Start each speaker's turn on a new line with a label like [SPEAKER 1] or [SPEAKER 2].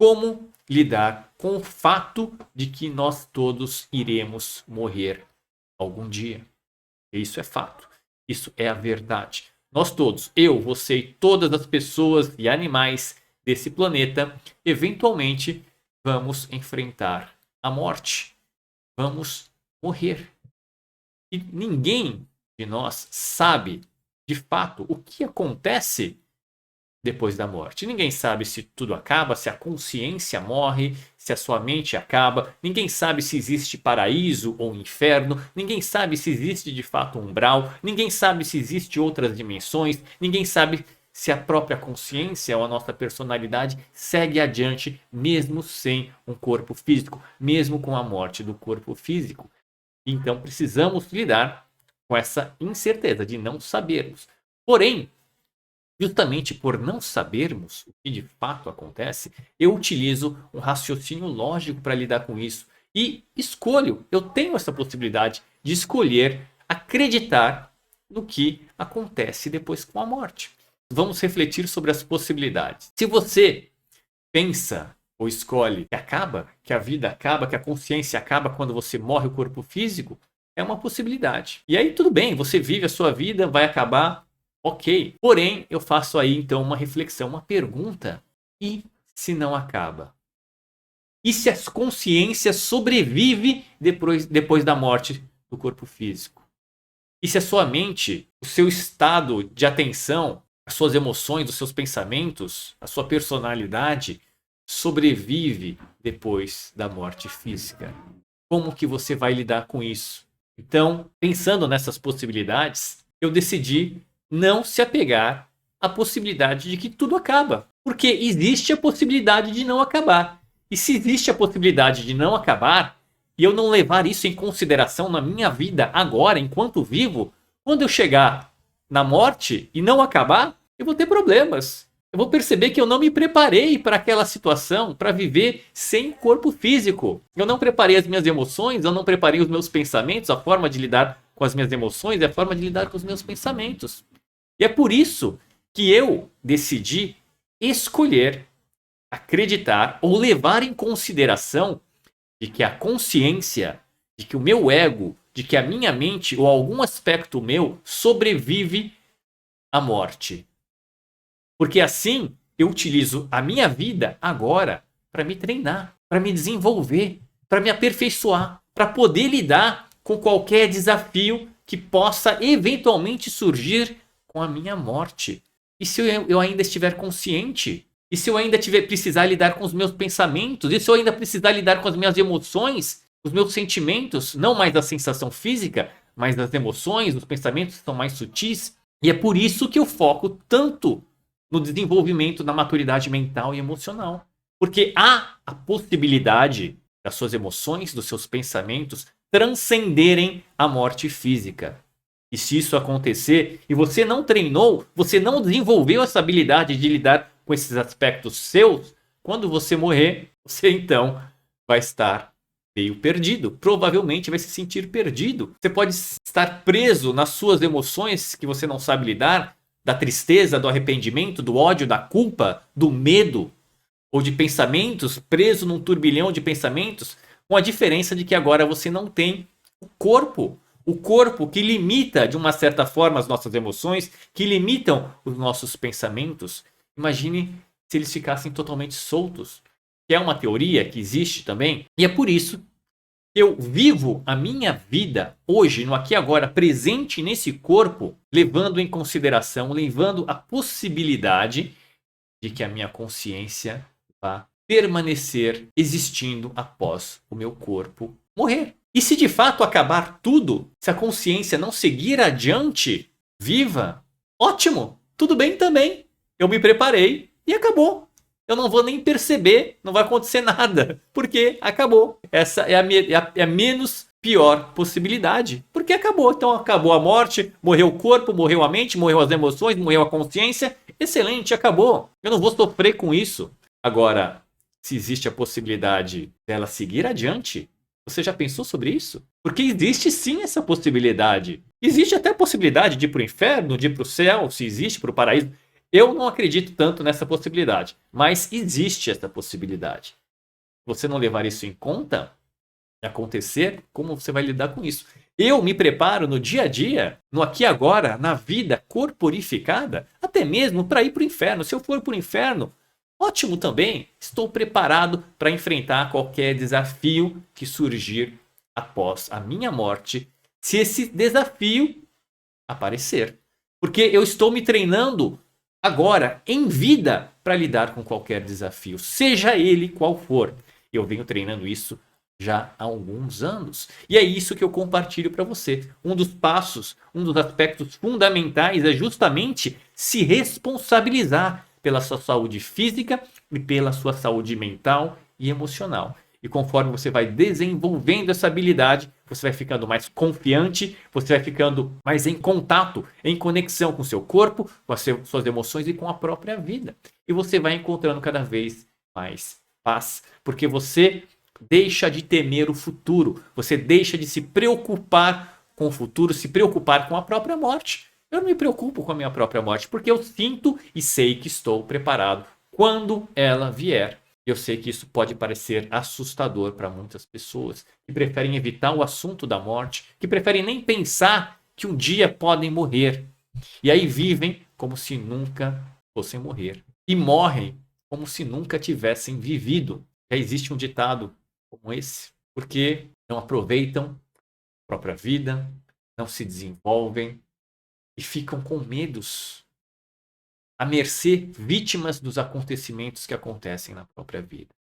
[SPEAKER 1] como lidar com o fato de que nós todos iremos morrer algum dia. Isso é fato. Isso é a verdade. Nós todos, eu, você e todas as pessoas e animais desse planeta, eventualmente vamos enfrentar a morte. Vamos morrer. E ninguém de nós sabe, de fato, o que acontece depois da morte. Ninguém sabe se tudo acaba, se a consciência morre, se a sua mente acaba. Ninguém sabe se existe paraíso ou inferno. Ninguém sabe se existe de fato um umbral. Ninguém sabe se existe outras dimensões. Ninguém sabe se a própria consciência ou a nossa personalidade segue adiante mesmo sem um corpo físico, mesmo com a morte do corpo físico. Então precisamos lidar com essa incerteza de não sabermos. Porém, justamente por não sabermos o que de fato acontece, eu utilizo um raciocínio lógico para lidar com isso. E escolho, eu tenho essa possibilidade de escolher acreditar no que acontece depois com a morte. Vamos refletir sobre as possibilidades. Se você pensa ou escolhe que acaba, que a vida acaba, que a consciência acaba quando você morre o corpo físico, é uma possibilidade. E aí tudo bem, você vive a sua vida, vai acabar. Ok, porém eu faço aí então uma reflexão, uma pergunta. E se não acaba? E se a consciência sobrevive depois da morte do corpo físico? E se a sua mente, o seu estado de atenção, as suas emoções, os seus pensamentos, a sua personalidade sobrevive depois da morte física? Como que você vai lidar com isso? Então, pensando nessas possibilidades, eu decidi não se apegar à possibilidade de que tudo acaba. Porque existe a possibilidade de não acabar. E se existe a possibilidade de não acabar, e eu não levar isso em consideração na minha vida agora, enquanto vivo, quando eu chegar na morte e não acabar, eu vou ter problemas. Eu vou perceber que eu não me preparei para aquela situação, para viver sem corpo físico. Eu não preparei as minhas emoções, eu não preparei os meus pensamentos, a forma de lidar com as minhas emoções e a forma de lidar com os meus pensamentos. E é por isso que eu decidi escolher acreditar ou levar em consideração de que a consciência, de que o meu ego, de que a minha mente ou algum aspecto meu sobrevive à morte. Porque assim eu utilizo a minha vida agora para me treinar, para me desenvolver, para me aperfeiçoar, para poder lidar com qualquer desafio que possa eventualmente surgir com a minha morte. E se eu ainda estiver consciente? E se eu ainda precisar lidar com os meus pensamentos? E se eu ainda precisar lidar com as minhas emoções? Os meus sentimentos? Não mais da sensação física, mas das emoções, os pensamentos que são mais sutis. E é por isso que eu foco tanto no desenvolvimento da maturidade mental e emocional. Porque há a possibilidade das suas emoções, dos seus pensamentos transcenderem a morte física. E se isso acontecer e você não treinou, você não desenvolveu essa habilidade de lidar com esses aspectos seus, quando você morrer, você então vai estar meio perdido. Provavelmente vai se sentir perdido. Você pode estar preso nas suas emoções que você não sabe lidar, da tristeza, do arrependimento, do ódio, da culpa, do medo, ou de pensamentos, preso num turbilhão de pensamentos, com a diferença de que agora você não tem o corpo. O corpo que limita, de uma certa forma, as nossas emoções, que limitam os nossos pensamentos. Imagine se eles ficassem totalmente soltos. Que é uma teoria que existe também. E é por isso que eu vivo a minha vida hoje, no aqui e agora, presente nesse corpo, levando em consideração, levando a possibilidade de que a minha consciência vá permanecer existindo após o meu corpo morrer. E se de fato acabar tudo, se a consciência não seguir adiante, viva, ótimo, tudo bem também. Eu me preparei e acabou. Eu não vou nem perceber, não vai acontecer nada, porque acabou. Essa é a menos pior possibilidade, porque acabou. Então acabou a morte, morreu o corpo, morreu a mente, morreu as emoções, morreu a consciência. Excelente, acabou. Eu não vou sofrer com isso. Agora, se existe a possibilidade dela seguir adiante, você já pensou sobre isso? Porque existe sim essa possibilidade. Existe até a possibilidade de ir para o inferno, de ir para o céu, se existe, para o paraíso. Eu não acredito tanto nessa possibilidade, mas existe essa possibilidade. Você não levar isso em conta, acontecer, como você vai lidar com isso? Eu me preparo no dia a dia, no aqui e agora, na vida corporificada, até mesmo para ir para o inferno. Se eu for para o inferno, ótimo também. Estou preparado para enfrentar qualquer desafio que surgir após a minha morte, se esse desafio aparecer. Porque eu estou me treinando agora, em vida, para lidar com qualquer desafio, seja ele qual for. Eu venho treinando isso já há alguns anos. E é isso que eu compartilho para você. Um dos passos, um dos aspectos fundamentais é justamente se responsabilizar pela sua saúde física e pela sua saúde mental e emocional. E conforme você vai desenvolvendo essa habilidade, você vai ficando mais confiante, você vai ficando mais em contato, em conexão com o seu corpo, com as suas emoções e com a própria vida. E você vai encontrando cada vez mais paz, porque você deixa de temer o futuro, você deixa de se preocupar com o futuro, se preocupar com a própria morte. Eu não me preocupo com a minha própria morte, porque eu sinto e sei que estou preparado quando ela vier. Eu sei que isso pode parecer assustador para muitas pessoas que preferem evitar o assunto da morte, que preferem nem pensar que um dia podem morrer. E aí vivem como se nunca fossem morrer. E morrem como se nunca tivessem vivido. Já existe um ditado como esse, porque não aproveitam a própria vida, não se desenvolvem e ficam com medos, à mercê, vítimas dos acontecimentos que acontecem na própria vida.